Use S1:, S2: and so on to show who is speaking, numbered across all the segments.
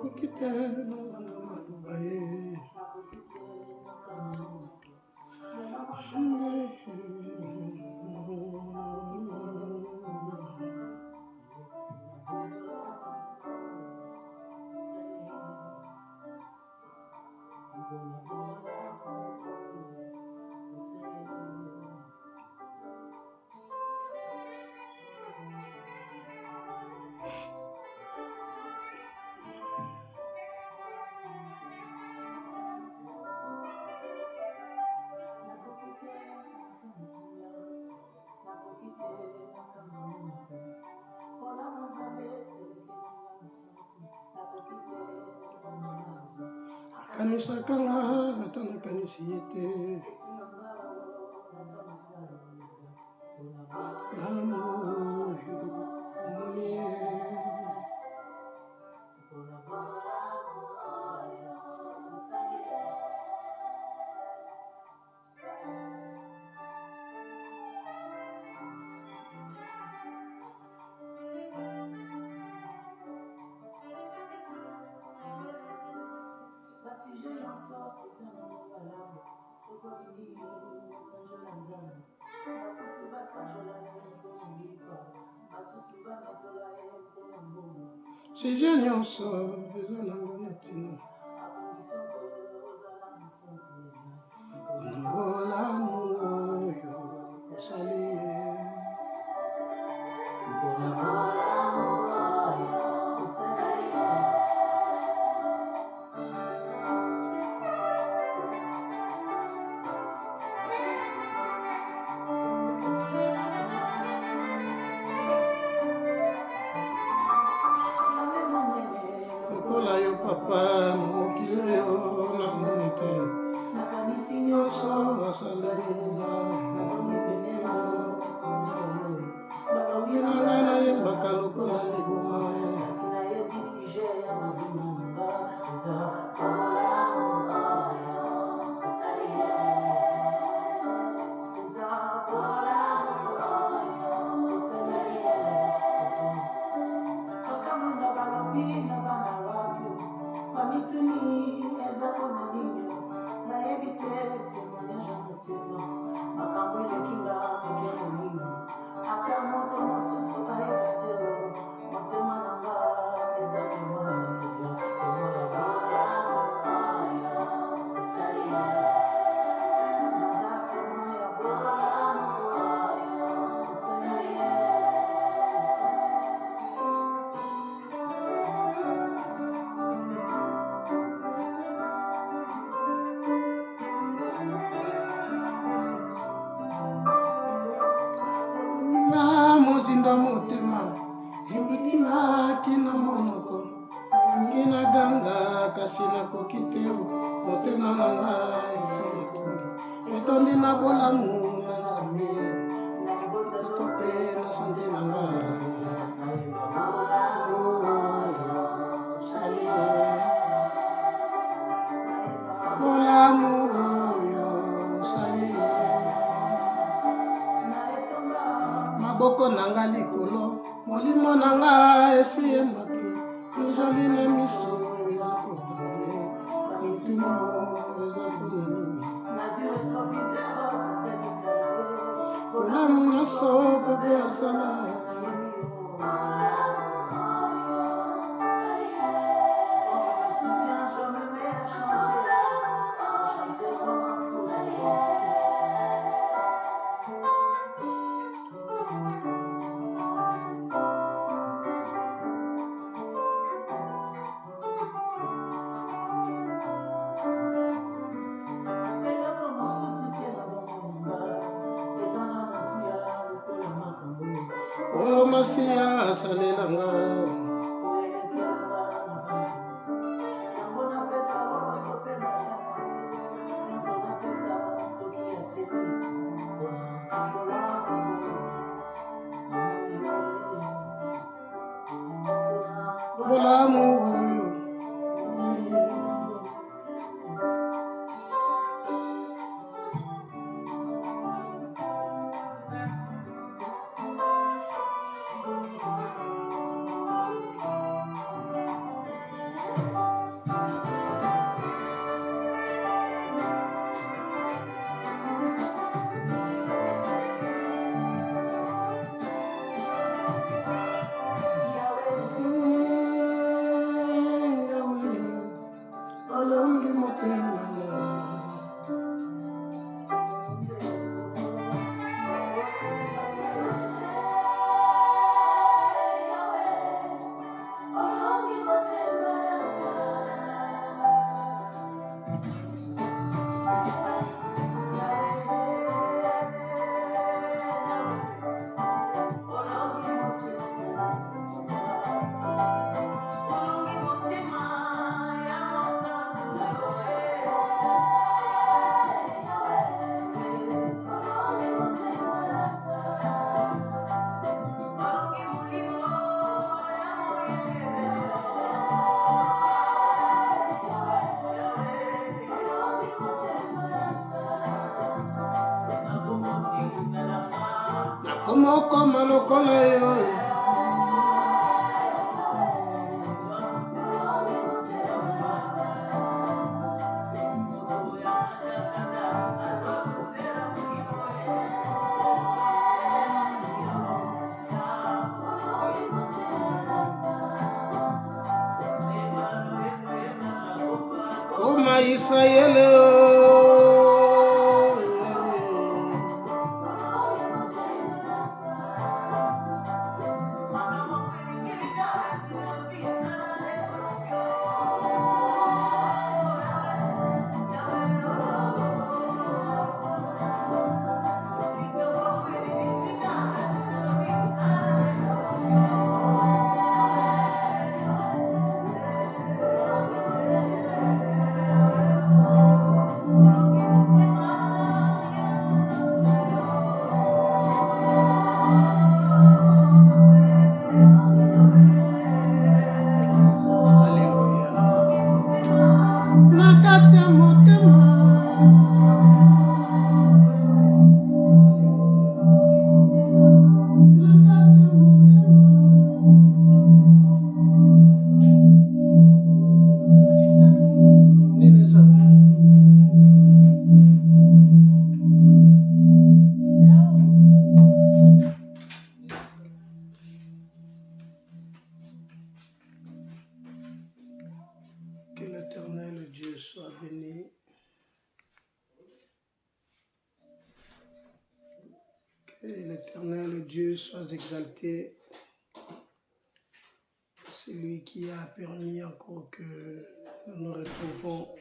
S1: nakokite nabaye kanisa kanga atana kanisi yete namo moni Sije nyonso eza nango na ntina na bolamu oyo osali ye lokola yo papa na mokili oyo na moni te nyonso basalela nanga nayembaka lokola liboma mozinda motema emitimaki na monoko ngi naganga kasi nakoki te motema na ngai etondi na bolamu na nzambe eto mpe na sanze na ngai bolamu oyo osali maboko nanga likolo molimo nanga esi emaki ezali na miso eza kotate motimo eza konini bolamu nyonso pepe asala oyo masiya asalelanga bolamu oyo omokoma lokola yo koma Israele que l'Éternel Dieu soit béni. Que l'Éternel Dieu soit exalté. C'est lui qui a permis encore que nous nous retrouvons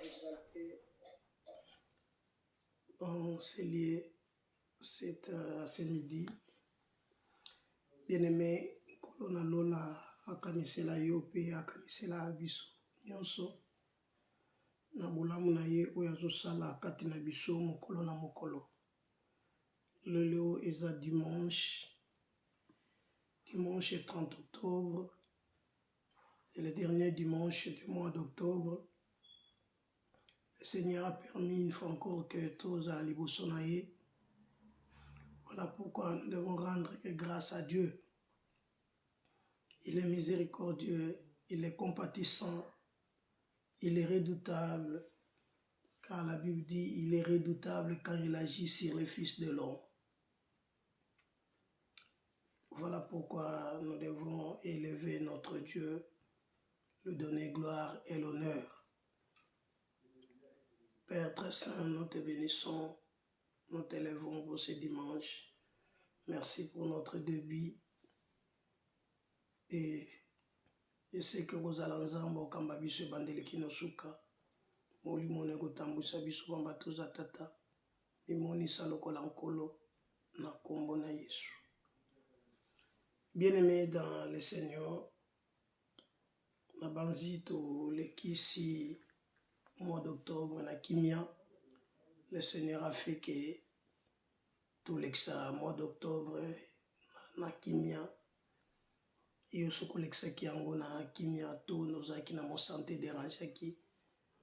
S1: dans ces lieux ce midi. Bien-aimé, kolona lola akanisela yo pe akanisela biso nyonso na bolamu na ye oyo azosala kati na biso mokolo na mokolo. Lelo eza dimanche 30 octobre, et le dernier dimanche du mois d'octobre. Le Seigneur a permis une fois encore que tous à liboso na ye. Voilà pourquoi nous devons rendre grâce à Dieu. Il est miséricordieux, il est compatissant, il est redoutable, car la Bible dit il est redoutable quand il agit sur les fils de l'homme. Voilà pourquoi nous devons élever notre Dieu, lui donner gloire et l'honneur. Père très saint, nous te bénissons, nous t'élèvons pour ce dimanche. Merci pour notre débit. Et je sais que vous allez ensemble, kamba biso bandele kinosuka, moli mone kotambwisa biso bamba toza tata, mimoni lokola nkolo na kombo na Yesu. Bien-aimés dans le Seigneur, na banzito lekisi mois d'octobre na kimia, le Seigneur a fait que tout l'exa mois d'octobre na kimia. Et ce que l'exaki yango na kimia to nozaki na mon santé dérangeaki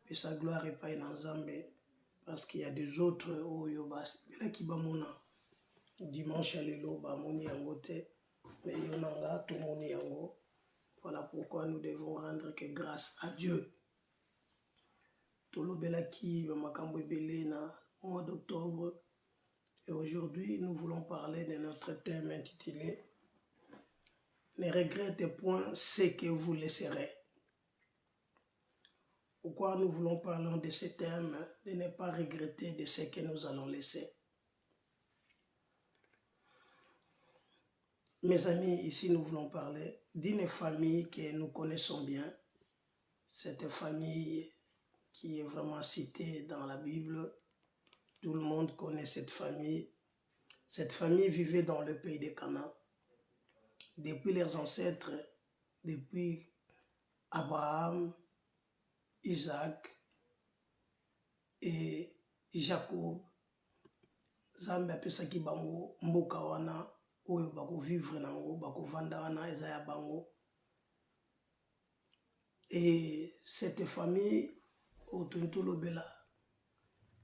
S1: et sa gloire est pas en Zambé parce qu'il y a des autres oyo bas bela ki bamona dimanche à lelo ba moni yango te mais yonanga to moni yango. Voilà pourquoi nous devons rendre que grâce à Dieu. Tolo bela ki ba makambo ebele na mois d'octobre, et aujourd'hui nous voulons parler de notre thème intitulé ne regrette point ce que vous laisserez. Pourquoi nous voulons parler de ce thème, de ne pas regretter de ce que nous allons laisser. Mes amis, ici nous voulons parler d'une famille que nous connaissons bien. Cette famille qui est vraiment citée dans la Bible. Tout le monde connaît cette famille. Cette famille vivait dans le pays de Canaan. Depuis leurs ancêtres, depuis Abraham, Isaac et Jacob, Zambé apesaki bango mboka wana oyo bako vivre nango bako vanda wana eza ya bango. Et cette famille Otuntolo Bela,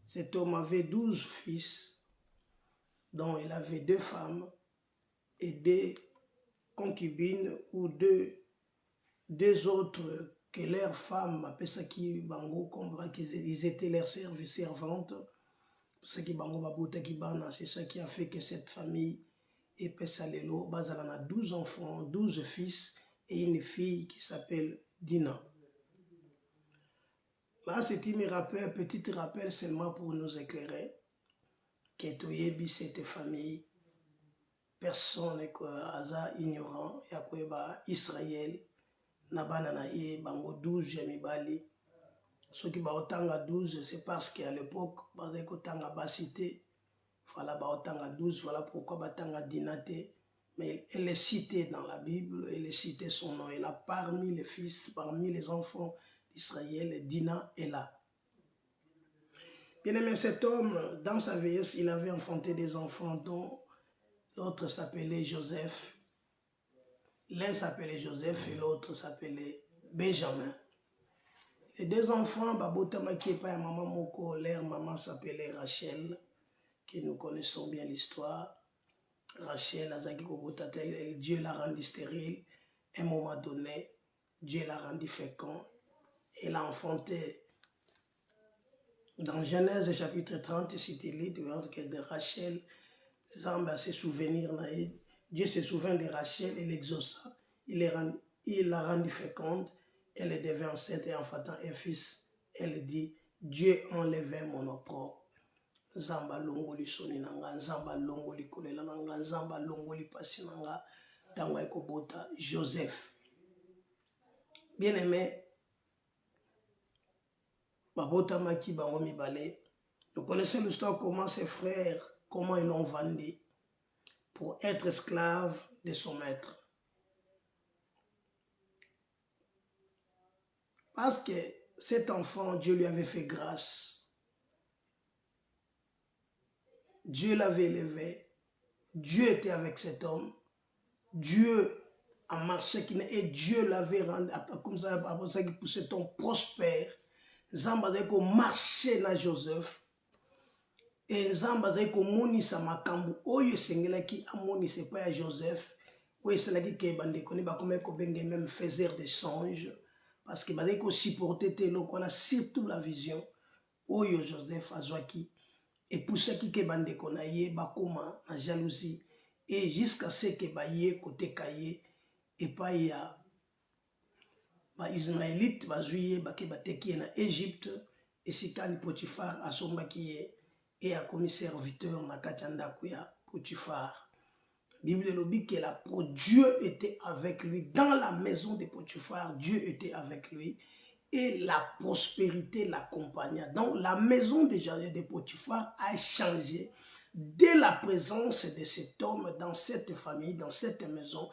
S1: cet homme avait 12 fils dont il avait 2 femmes et 2 concubines ou deux autres que leurs femmes appellent ça qui bango comme ils étaient leurs servantes, ce qui bango babouta qui bana, c'est ça qui a fait que cette famille et Pessalelo bazalana a 12 enfants, 12 fils et une fille qui s'appelle Dina. Là, c'est un petit rappel seulement pour nous éclairer que Toyebi cette famille, personne n'est ignorant, et après Israël, Nabana na ye bango 12 yamibali. Ceux qui baotanga 12, c'est parce qu'à l'époque, bazekotanga basité, voilà baotanga 12, voilà pourquoi batanga Dinate. Mais elle est citée dans la Bible, elle est citée son nom. Elle a parmi les fils, parmi les enfants d'Israël, Dina est là. Bien aimé, cet homme, dans sa vieillesse, il avait enfanté des enfants dont l'autre s'appelait Joseph. L'un s'appelait Joseph et l'autre s'appelait Benjamin. Les 2 enfants, Babotama qui est pas maman Moko, leur maman s'appelait Rachel, que nous connaissons bien l'histoire. Rachel, Dieu l'a rendu stérile. À un moment donné, Dieu l'a rendu fécond. Elle a enfanté. Dans Genèse chapitre 30, c'était l'idée que de Rachel, Dieu se souvient de Rachel et l'exauça. Il l'a rendu féconde. Elle devint enceinte et enfantant un fils. Elle dit, Dieu enlevait mon opprobre. Zamba longoli soni nanga, Zamba longoli kolela nanga, Zamba longoli pasi nanga, tanga ekobota Joseph. Bien aimé, babota maki bango mibale. Nous connaissons l'histoire comment ses frères, comment ils l'ont vendu pour être esclave de son maître. Parce que cet enfant, Dieu lui avait fait grâce. Dieu l'avait élevé. Dieu était avec cet homme. Dieu a marché et Dieu l'avait rendu comme ça, pour cet homme prospère. Zamba zeko marché na Joseph. Et Zamba zeko monisa makambu. Oyo sengela ki amonise pas à Joseph. Oyo selaki ke bande koni ba comme ko benge même faiseur de songes. Parce que bazeko supporter telo kola surtout la vision. Oyo Joseph azwaki. Et pour ce qui est bande konaye bakoma na jalousie. Et jusqu'à ce que baye côté kaye et pas ya ba Ismaélite bazuye bake bateki na Égypte et sikani Potiphar asombaki et a commis serviteur na katanda kuya Potiphar. Bible le dit que Dieu était avec lui dans la maison de Potiphar. Dieu était avec lui et la prospérité l'accompagna. Donc la maison de Potiphar a changé. Dès la présence de cet homme dans cette famille, dans cette maison,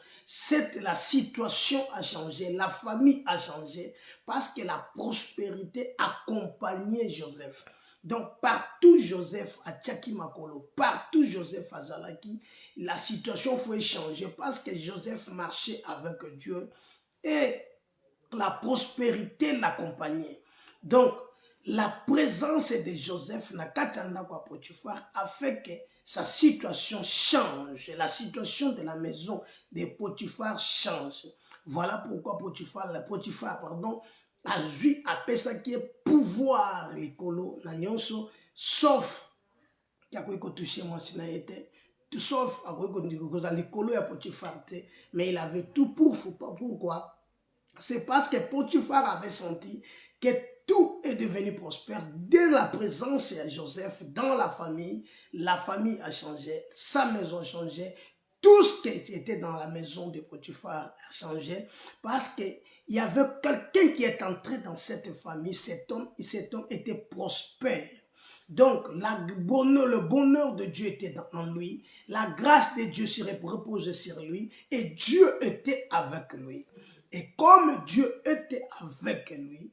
S1: la situation a changé, la famille a changé parce que la prospérité accompagnait Joseph. Donc partout Joseph à Tchaki Makolo, partout Joseph à Zalaki, la situation faut changer parce que Joseph marchait avec Dieu et la prospérité l'accompagnait. Donc la présence de Joseph na katanda kwa Potiphar a fait que sa situation change. La situation de la maison de Potiphar change. Voilà pourquoi Potiphar a vu appelé ça qui est pouvoir l'écolo na nyonso sauf qui a touché moi si na été sauf à l'écolo ya Potiphar mais il avait tout pourquoi c'est parce que Potiphar avait senti que tout est devenu prospère dès la présence de Joseph dans la famille a changé, sa maison a changé, tout ce qui était dans la maison de Potiphar a changé parce qu'il y avait quelqu'un qui est entré dans cette famille, cet homme était prospère. Donc le bonheur de Dieu était en lui, la grâce de Dieu se reposait sur lui et Dieu était avec lui. Et comme Dieu était avec lui,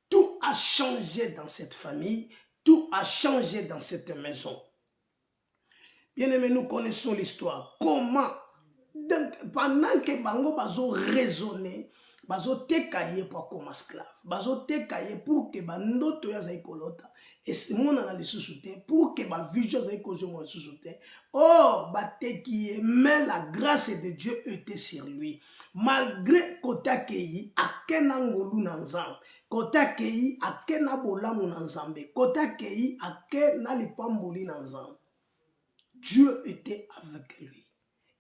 S1: tout a changé dans cette famille, tout a changé dans cette maison. Bien aimé, nous connaissons l'histoire. Comment, donc, pendant que Bango Bazo raisonnait, bazoteka ye po akoma esclave, bazoteka ye pour que bandoto oyo azali kolota emonana lisusu te, pour que bavision azali kozonga lisusu te. Or bateki ye, mais la grâce de Dieu était sur lui. Malgré kota keyi akena ngolu na nzambe, kota keyi akena bolamu na nzambe, kota keyi akena lipamboli na nzambe, Dieu était avec lui.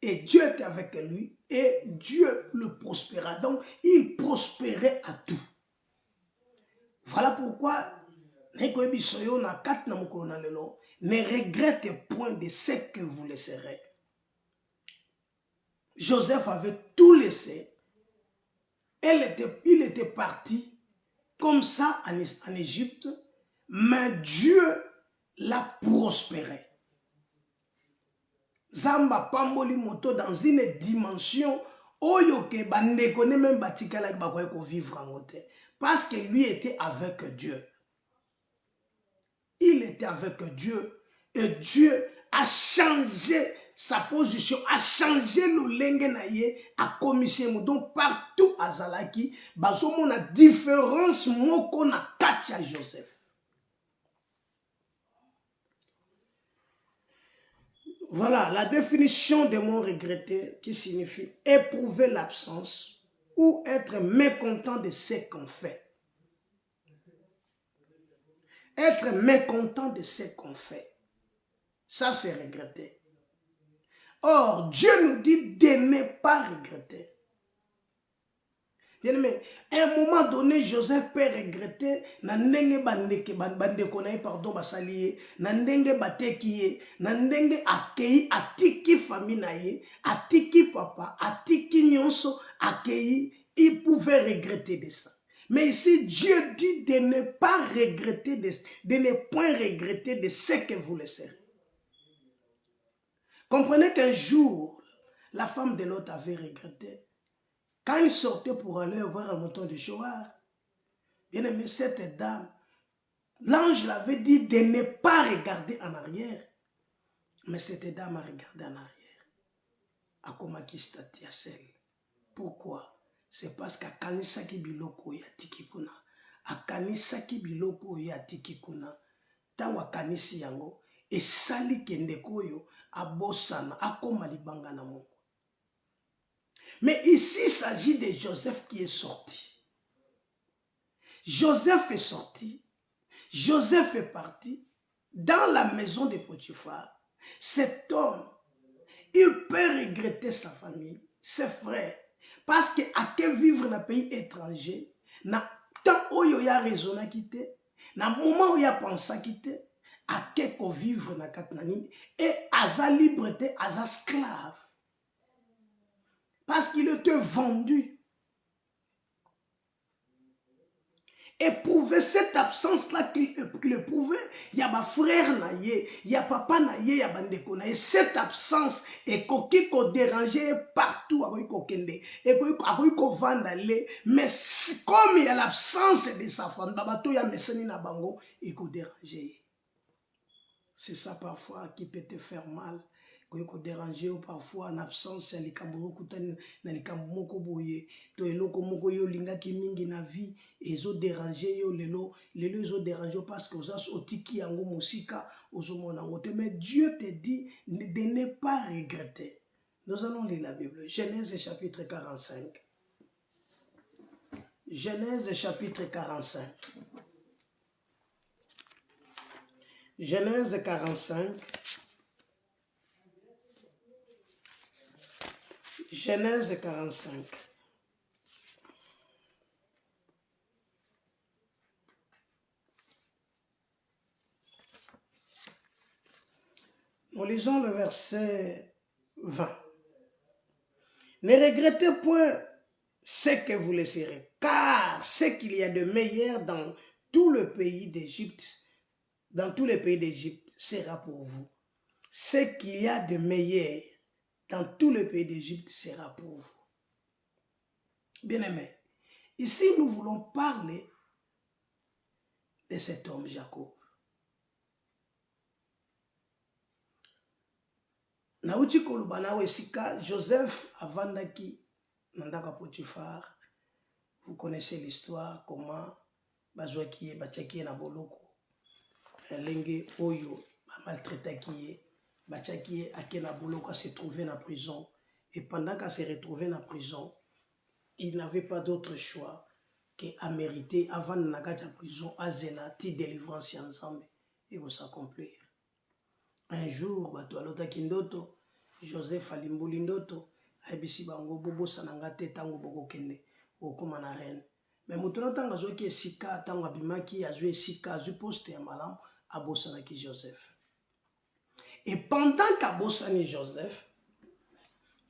S1: Et Dieu était avec lui et Dieu le prospéra. Donc, il prospérait à tout. Voilà pourquoi, ne regrettez point de ce que vous laisserez. Joseph avait tout laissé. Il était parti comme ça en Égypte, mais Dieu l'a prospéré. Zamba pamboli moto dans une dimension oyo ke bande connaît même batikala ba ko vivre en moté parce que lui était avec Dieu. Il était avec Dieu et Dieu a changé sa position, a changé le lenge na ye a commission donc partout à Zalaki bazomo na différence moko na katia Joseph. Voilà la définition de mot regretté qui signifie éprouver l'absence ou être mécontent de ce qu'on fait. Être mécontent de ce qu'on fait. Ça c'est regretter. Or Dieu nous dit de ne pas regretter. Bien-aimé, à un moment donné, Joseph peut regretter na ndenge bandeko na ye pardon basaliye, na ndenge bateki ye, na ndenge akei atiki famille na ye, atiki papa, atiki nyonso akei, il pouvait regretter de ça. Mais ici, Dieu dit de ne pas regretter, de ne point regretter de ce que vous laisserez. Comprenez qu'un jour, la femme de l'autre avait regretté. Quand il sortait pour aller voir un mouton de Shoah, bien aimé, cette dame, l'ange l'avait dit de ne pas regarder en arrière. Mais cette dame a regardé en arrière. Akomaki stati ya sel. Pourquoi? C'est parce qu'akanisaki biloko ya tikikuna. Akanisaki biloko ya tikikuna. Tango akanisi yango, esali kendeko yo, abosana, akoma libanga na mongo. Mais ici, il s'agit de Joseph qui est sorti. Joseph est sorti. Joseph est parti dans la maison de Potiphar. Cet homme, il peut regretter sa famille, ses frères, parce que à que vivre dans un pays étranger, na temps où il y a raison à quitter, na moment où il y a pensé à quitter, à que vivre dans Katnanine et à sa liberté, à sa esclave. Parce qu'il était vendu. Éprouver cette absence-là qu'il éprouvait, il y a ma frère naïe, il y a papa naïe, il y a bandeko naïe. Cette absence est qui déranger partout avec kokende et avec vandale. Mais comme il y a l'absence de sa femme, babato ya meseni na bango et déranger. C'est ça parfois qui peut te faire mal. Ko déranger ou parfois en absence ya likambo kutani na likambo moko boye to eloko moko yo lingaki mingi na vie ezo déranger yo lelo ezo déranger parce que osas otiki yango mosika ozomona ngote. Mais Dieu te dit de ne pas regretter. Nous allons lire la Bible. Genèse chapitre 45. Genèse chapitre 45. Genèse 45. Genèse 45. Nous lisons le verset 20. Ne regrettez point ce que vous laisserez, car ce qu'il y a de meilleur dans tout le pays d'Égypte, sera pour vous. Ce qu'il y a de meilleur dans tout le pays d'Égypte sera pour vous. Bien-aimés, ici nous voulons parler de cet homme Jacob. Nauti kolubana wesika Joseph avandaki nandaka Potiphar connaissez l'histoire, comment bazwaki bachaki na boloko. Lenge oyo maltraitaki bachaki ake na boloko se trouver na prison. Et pendant qu'elle se retrouvait dans la prison, il n'avait pas d'autre choix qu'à mériter avant de la prison, à zela, ti délivrance ensemble et vous s'accomplir. Un jour, Batualota Kindoto, Joseph Alimboli Ndoto, Aibisi Bango Bobo Sanangate Tango Bogo Kende, Okoma na reine. Mais Moutono Tanga Zoki Sika, Tango Abimaki, Azue Sika, Azue Poste et Malam, Abosanaki Joseph. Et pendant qu'Abosani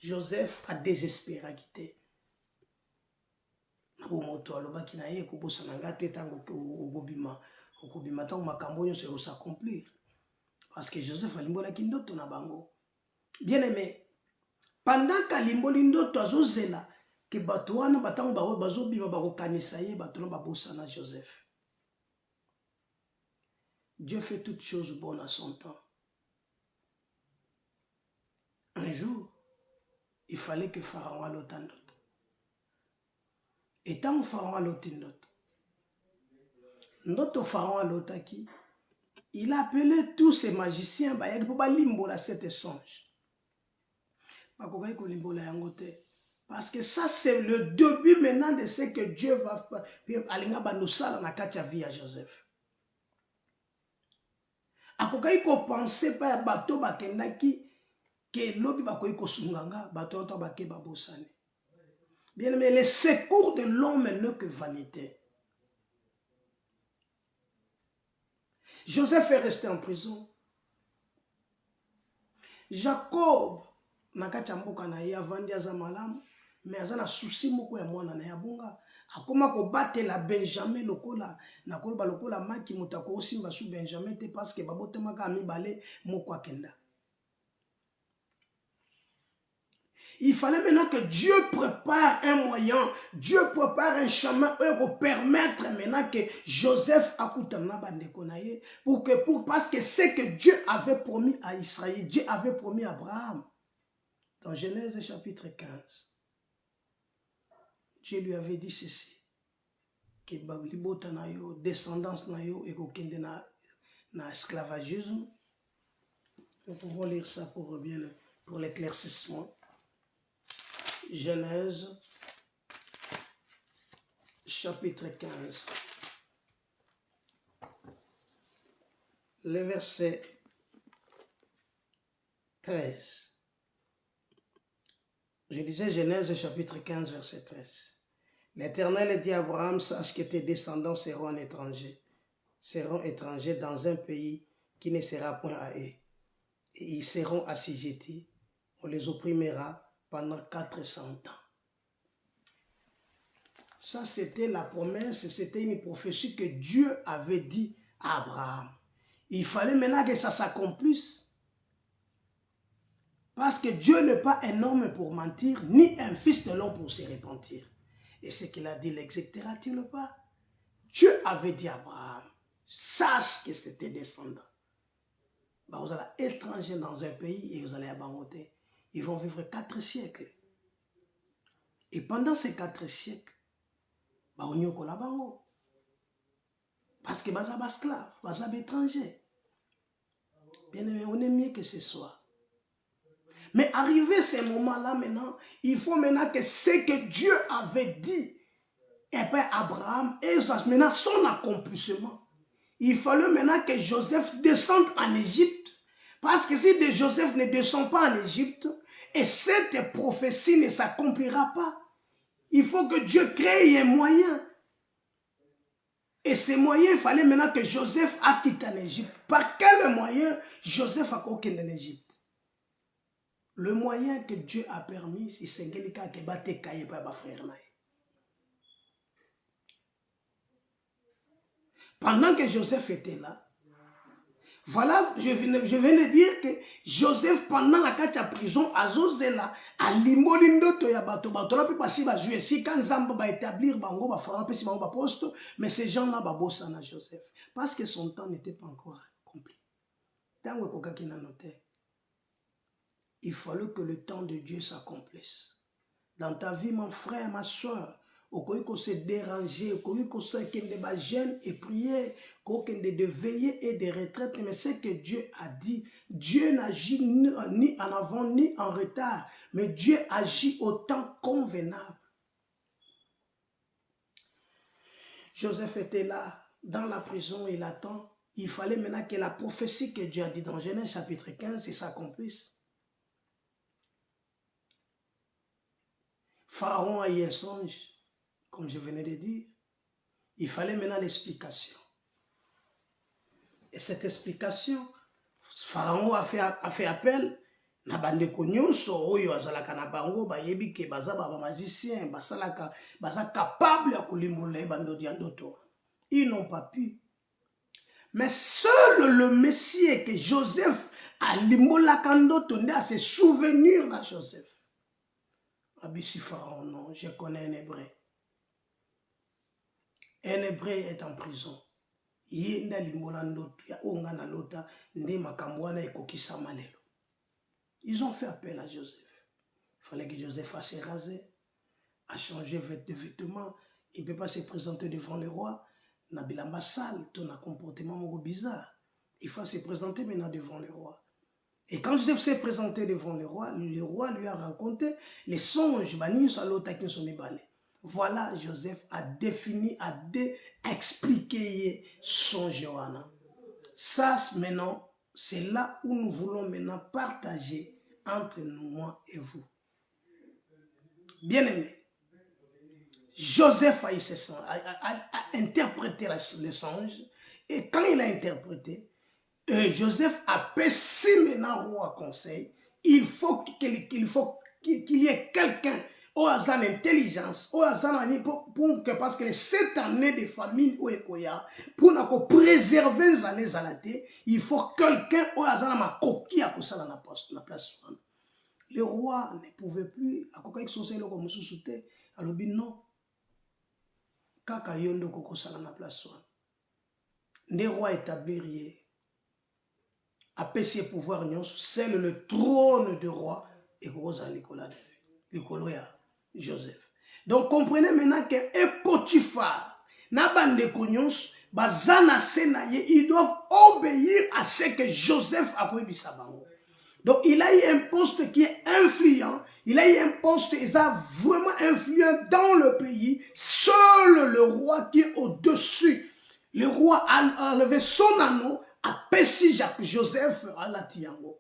S1: Joseph a désespéré à quitter. Moto alobaki na ye kobosana nga te tango okobima tango makambo nyonso s'accomplir parce que Joseph alimbolaki ndoto na bango. Bien aimé, pendant qu'alimboli ndoto azozela ke bato wana batango bazobima bakokanisa ye bato na babosana Joseph. Dieu fait toutes choses bonnes à son temps. Un jour, il fallait que Pharaon alote ndoto. Et tant Pharaon alote ndoto Pharaon alotaki, il a appelé tous ces magiciens pour balimbola cette songe. Parce que ça c'est le début maintenant de ce que Dieu va faire. Alinga banosala na katia vie à Joseph. Akokai ko penser pa bato bakendaki que lobi bakoyi ko sunganga bato to bake babosane. Bien aimé, le secours de l'homme n'est que vanité. Joseph est resté en prison. Jacob nakati mboka na ye avandi aza malamu, mais aza na souci moko ya mwana na yabunga. Akoma ko batela Benjamin lokola nakoloba lokola maki mutako osimba su Benjamin te parce que babotemaka mibale moko akenda. Il fallait maintenant que Dieu prépare un moyen, Dieu prépare un chemin pour permettre maintenant que Joseph akutana bandeko na ye parce que c'est que Dieu avait promis à Israël, Dieu avait promis à Abraham. Dans Genèse chapitre 15, Dieu lui avait dit ceci, que libota na yo, descendance na yo et kokende na esclavagisme. Nous pouvons lire ça pour l'éclaircissement. Genèse chapitre 15, le verset 13. Je disais Genèse chapitre 15, verset 13. L'Éternel dit à Abraham, sache que tes descendants seront étrangers dans un pays qui ne sera point à eux. Et ils seront assujettis, on les opprimera pendant 400 ans. Ça, c'était la promesse, c'était une prophétie que Dieu avait dit à Abraham. Il fallait maintenant que ça s'accomplisse. Parce que Dieu n'est pas un homme pour mentir, ni un fils de l'homme pour se repentir. Et ce qu'il a dit, l'exécutera-t-il pas? Dieu avait dit à Abraham, sache que c'était descendant. Vous allez être étranger dans un pays et vous allez abandonner. Ils vont vivre 4 siècles. Et pendant ces 4 siècles, on y a parce que vous êtes esclaves, vous êtes étrangers. Bien aimé, on est mieux que ce soit. Mais arrivé ce moment-là maintenant, il faut maintenant que ce que Dieu avait dit, et bien Abraham, et maintenant son accomplissement. Il fallait maintenant que Joseph descende en Égypte. Parce que si Joseph ne descend pas en Égypte, et cette prophétie ne s'accomplira pas, il faut que Dieu crée un moyen. Et ce moyen, il fallait maintenant que Joseph a quitté en Égypte. Par quel moyen Joseph a quitté en Égypte? Le moyen que Dieu a permis, c'est que bate kaye pa ba frère na. Pendant que Joseph était là, voilà, je viens de dire que Joseph, pendant la katia prison, a zozela, a limboli ndoto ya bato, bato la pi pasi ba jouer. Si quand Zamba va établir bango, ba fara pesi bango ba poste, mais ces gens-là ba bossa na Joseph. Parce que son temps n'était pas encore accompli. Tango kokaki na noté. Il fallait que le temps de Dieu s'accomplisse. Dans ta vie, mon frère, ma soeur, okoki ko se déranger, okoki ko se kende ba jeûne et prier, kende de veiller et de retraite, mais c'est que Dieu a dit. Dieu n'agit ni en avant ni en retard, mais Dieu agit au temps convenable. Joseph était là, dans la prison, il attend. Il fallait maintenant que la prophétie que Dieu a dit dans Genèse chapitre 15 s'accomplisse. Pharaon a eu un songe, comme je venais de dire. Il fallait maintenant l'explication. Et cette explication, Pharaon a fait appel na bandeko nyonso oyo azalaka na bango bayebi ke baza ba magicien basalaka baza capable ya kolimbola bandodi ya ndoto. Ils n'ont pas pu. Mais seul le Messie que Joseph a limbolaka ndoto nde a se souvenir na Joseph. Abisi Pharaon, non, je connais un hébreu. Un hébreu est en prison. Ye nda limbola ndoto ya onga na lota nde makambo wana ekokisama lelo. Ils ont fait appel à Joseph. Il fallait que Joseph fasse raser, a changé de vêtements. Il ne peut pas se présenter devant le roi. Na bilamba sale, ton comportement bizarre. Il faut se présenter maintenant devant le roi. Et quand Joseph s'est présenté devant le roi lui a raconté les songes. Voilà, Joseph a défini, a expliqué son Johanna. Ça, maintenant, c'est là où nous voulons maintenant partager entre nous, moi et vous. Bien-aimé, Joseph a interprété les songes. Et quand il a interprété, Joseph a passé maintenant au roi conseil. Il faut qu'il y ait quelqu'un au hasard d'intelligence, au hasard parce que les 7 années de famine pour préserver les années à la tête, il faut quelqu'un au hasard ma coquille à la place. Le roi ne pouvait plus à quoi que comme sous-souté. Alors non, kaka yondo koko sala na place. Le roi établi a ses pouvoirs, c'est le trône de roi et Rosa Nicolas Joseph. Donc comprenez maintenant que Potiphar, Nabande Konyos, Bazana Senaye, ils doivent obéir à ce que Joseph a prohibé sa bango. Donc il a eu un poste qui est influent, il a eu un poste qui est vraiment influent dans le pays. Seul le roi qui est au-dessus, le roi a levé son anneau, a pessi Joseph à la Tiango.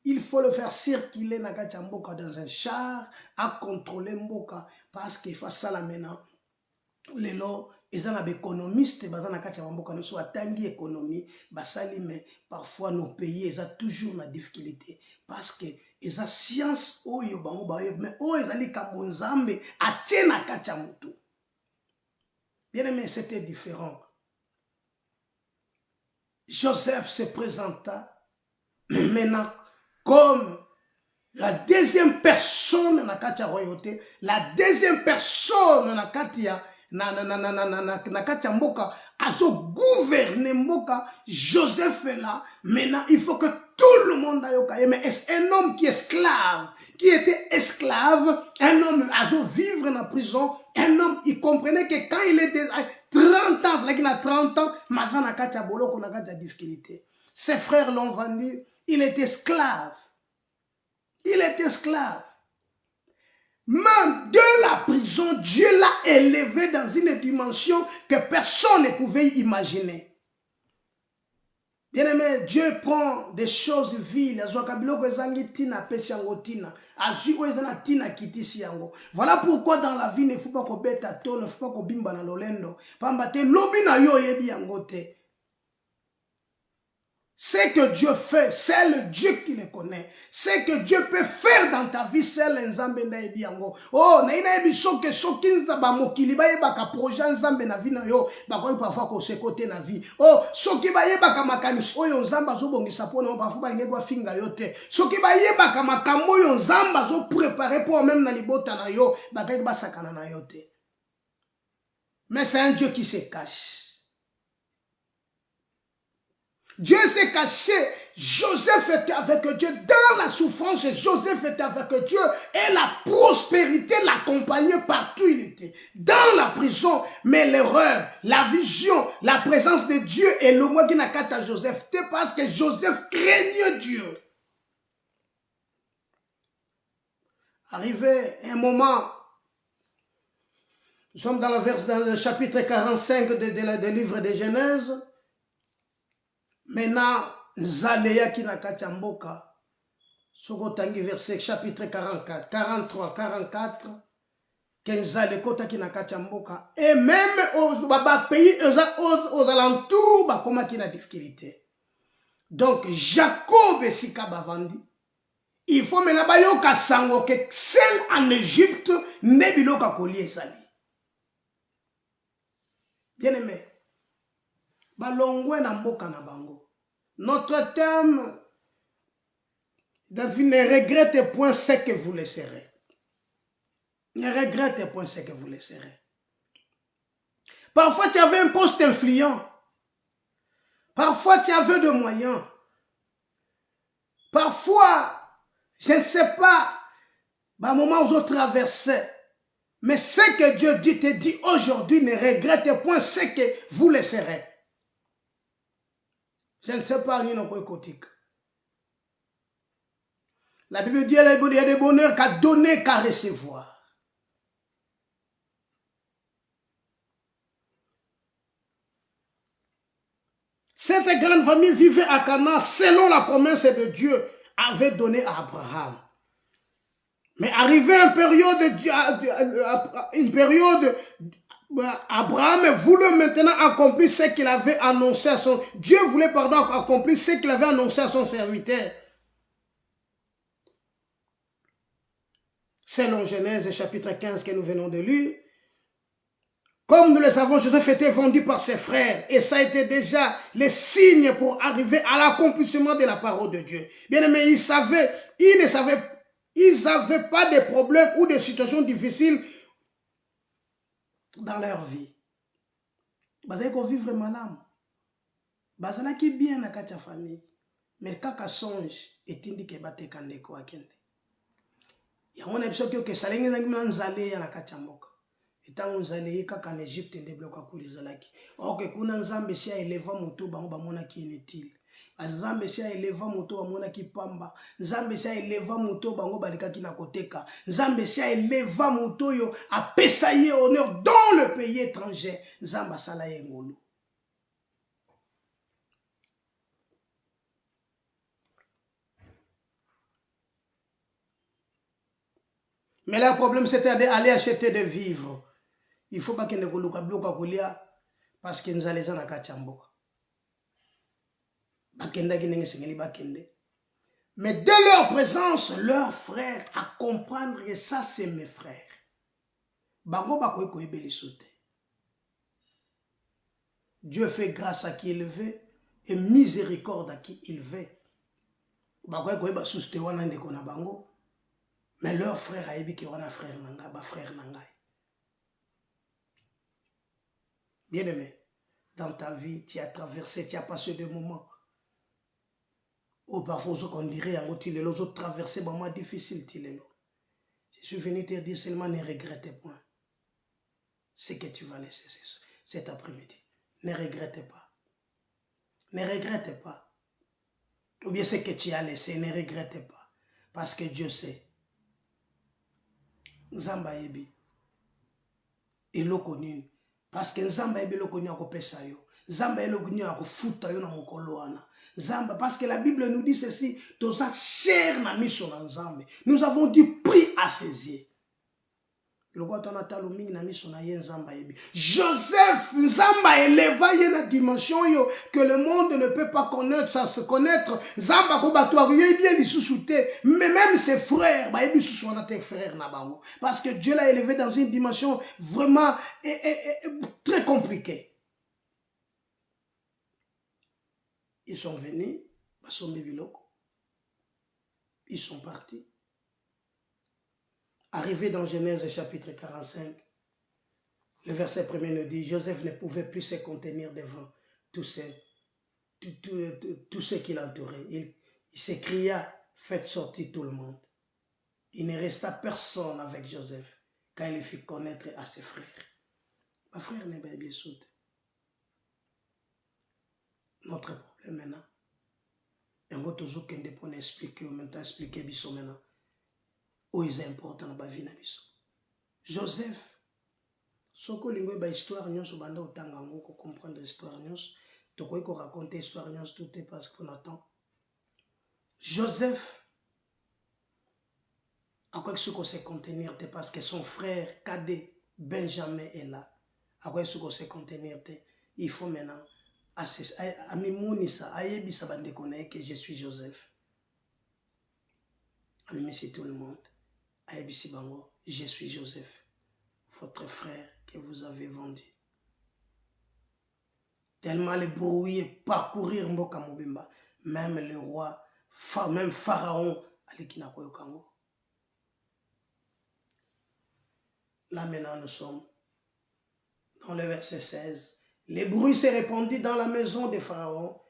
S1: Il faut le faire circuler dans un char, à contrôler Mboka, parce qu'il faut ça là maintenant. Les lois, ils sont des économistes, ils sont des économie, mais parfois nos pays, ils ont toujours la difficulté, parce que ils ont science, mais ils ont les Kambonzambe, à Tiena Kachamutu. Bien aimé, c'était différent. Joseph se présenta maintenant comme la deuxième personne dans la royauté, la deuxième personne dans la Mboka, à gouverner Mboka. Joseph est là. Maintenant, il faut que tout le monde aille. Mais est un homme qui est esclave, qui était esclave, un homme à vivre dans la prison, un homme, il comprenait que quand il est 30 ans, il a 30 ans, Mazana Katia Bolo, qu'on a des difficultés. Ses frères l'ont vendu, il est esclave. Il est esclave. Même de la prison, Dieu l'a élevé dans une dimension que personne ne pouvait imaginer. Bien aimé, Dieu prend des choses viles. Voilà pourquoi dans la vie, il ne faut pas qu'on bête à ton, il ne faut pas qu'on bimba na lolendo. Pambate, lobina yo yebi yangote. Ce que Dieu fait, c'est le Dieu qui le connaît. Ce que Dieu peut faire dans ta vie, c'est l'enzambe na ebi yango. Oh, na ina ebi soke sokinza ba mokili ba yeba ka projet nzambe na vie na yo, ba ko parfois ko se côté na vie. Oh, soki ba yeba ka makanisi oyo nzamba zo bongisa pona parfois ba ngekwa finga yo te. Soki ba yeba ka makambo yo nzamba zo préparer pour même na libota na yo, ba ka ba sakana na yo te. Mais c'est un Dieu qui se cache. Dieu s'est caché Joseph était avec Dieu dans la souffrance. Joseph était avec Dieu et la prospérité l'accompagnait partout où il était. Dans la prison, mais l'erreur, la vision, la présence de Dieu et le mot qui n'a qu'à à Joseph, c'était parce que Joseph craignait Dieu. Arrivé un moment, nous sommes dans le chapitre 45 du livre de Genèse. Maintenant, Nzaleya qui n'a qu'à Chamboka, Sogotangi verset chapitre 44, 43, 44, Kenzale kota qui n'a qu'à Chamboka, et même aux pays, aux alentours, comment qui n'a difficulté. Donc, Jacob et Sika Bavandi, il faut maintenant bayoka sango que celle en Égypte ne biloka collier sali. Bien aimé, balongwe na mboka na bango. Notre thème, David, ne regrette point ce que vous laisserez. Ne regrette point ce que vous laisserez. Parfois, tu avais un poste influent. Parfois, tu avais des moyens. Parfois, je ne sais pas, au moment où je traversais, mais ce que Dieu dit, te dit aujourd'hui, ne regrette point ce que vous laisserez. Je ne sais pas, ni non écotique. La Bible dit, il y a des bonheurs qu'à donner, qu'à recevoir. Cette grande famille vivait à Canaan selon la promesse de Dieu avait donnée à Abraham. Mais arrivé une période, Abraham voulait maintenant accomplir ce qu'il avait annoncé à son... Dieu voulait, accomplir ce qu'il avait annoncé à son serviteur. Selon Genèse chapitre 15 que nous venons de lire, comme nous le savons, Joseph était vendu par ses frères et ça a été déjà le signe pour arriver à l'accomplissement de la parole de Dieu. Bien aimé, ils n'avaient pas de problèmes ou de situations difficiles dans leur vie. Ils avaient vivre malade. Ils avaient bien dans la famille. Mais quand ils songe, ils disent qu'ils battent kande ko akende. Il y a un épisode que ça l'est dans nzale ya na kachamboka. Etango nzale kaka en Égypte ndebloka kulizalaki. Ok kuna nzambe si eleva moto bango bamona ki inutile. Nzambe si eleva moto bamona ki pamba. Nzambe si eleva moto bango balikaki na koteka. Nzambe si eleva moto yo apesa ye honneur dans le pays étranger. Nzamba sala ye ngolo. Mais le problème c'était d'aller acheter des vivres. Il faut pas qu'il ne koluka bloka kolia parce que nous allons na kachamboka. Bakenda kinenge sengeli bakende. Mais de leur présence, leurs frères à comprendre que ça c'est mes frères. Bango bakoy koyebeli sote. Dieu fait grâce à qui il veut et miséricorde à qui il veut. Bakoy koyeba soste wana ndeko na bango. Mais leurs frères ayebi ki wana frère nanga ba frère nangai. Bien-aimé, dans ta vie, tu as traversé, tu as passé des moments où parfois on dirait les autres traversé des moments difficiles. Je suis venu te dire seulement ne regrette point ce que tu vas laisser cet après-midi. Ne regrette pas. Ne regrette pas. Ou bien ce que tu as laissé, ne regrette pas. Parce que Dieu sait. Nzamba ebi. Et l'eau connu. Parce que Nzamba ebi l'eau connu à kopesa yo. Nzamba ebi l'eau connu à kofuta yo na mokolo wana. Nzamba, parce que la Bible nous dit ceci. Toza cher na miso na Nzambe. Nous avons du prix à saisir. Joseph Nzamba éleva une dimension que le monde ne peut pas connaître, ça se connaître. Nzamba kobatoire bien mais même ses frères, parce que Dieu l'a élevé dans une dimension vraiment très compliquée. Ils sont venus, ils sont partis. Arrivé dans Genèse chapitre 45, le verset 1er nous dit, Joseph ne pouvait plus se contenir devant tous ces tout ce qui l'entourait. Il s'écria, faites sortir tout le monde. Il ne resta personne avec Joseph quand il le fit connaître à ses frères. Ma frère n'est pas bien sûr. Notre problème maintenant, et on va toujours qu'on dépend expliquer, en même temps expliquer biso maintenant, où il est important dans la vie na biso. Joseph, soko lingwe ba histoire nyonso banda otanga ngo ko comprendre histoire nyonso, to ko raconter histoire nyonso tout est parce qu'on attend. Joseph, à quoi ce qu'on sait contenir parce que son frère cadet Benjamin est là. À quoi ce qu'on sait contenir, il faut maintenant à Mimounissa, à Yebisa bande connaît que je suis Joseph. À Mimisi tout le monde. À Yebisi Bango, je suis Joseph, votre frère que vous avez vendu. Tellement le bruit est parcourir Mboka Mobimba, même le roi, même Pharaon, Alekina Koyokango. Là maintenant nous sommes dans le verset 16. Le bruit s'est répandu dans la maison de Pharaon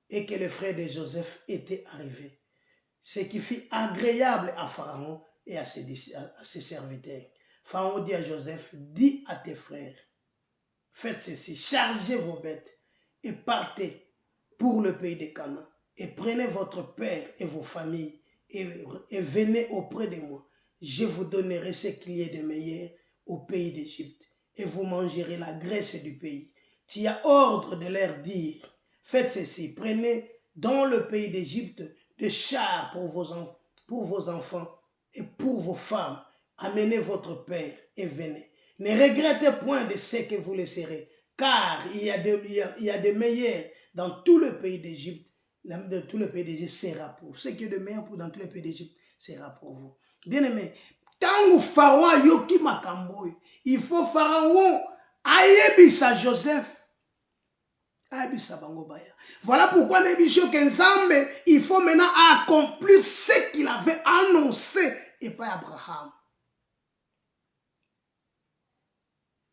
S1: et que le frère de Joseph était arrivé. Ce qui fut agréable à Pharaon et à ses serviteurs. Pharaon dit à Joseph, dis à tes frères, faites ceci, chargez vos bêtes et partez pour le pays de Canaan et prenez votre père et vos familles et venez auprès de moi. Je vous donnerai ce qu'il y a de meilleur au pays d'Égypte et vous mangerez la graisse du pays. Tu as ordre de leur dire, faites ceci, prenez dans le pays d'Égypte des chars pour vos enfants et pour vos femmes. Amenez votre père et venez. Ne regrettez point de ce que vous laisserez, car il y a des meilleurs dans tout le pays d'Égypte. Dans tout le pays d'Égypte sera pour vous. Ce qui est de meilleur dans tout le pays d'Égypte sera pour vous. Bien aimé, tant que Pharaon yoki makamboy, il faut Pharaon ayebisa Joseph. Voilà pourquoi il faut maintenant accomplir ce qu'il avait annoncé et pas Abraham.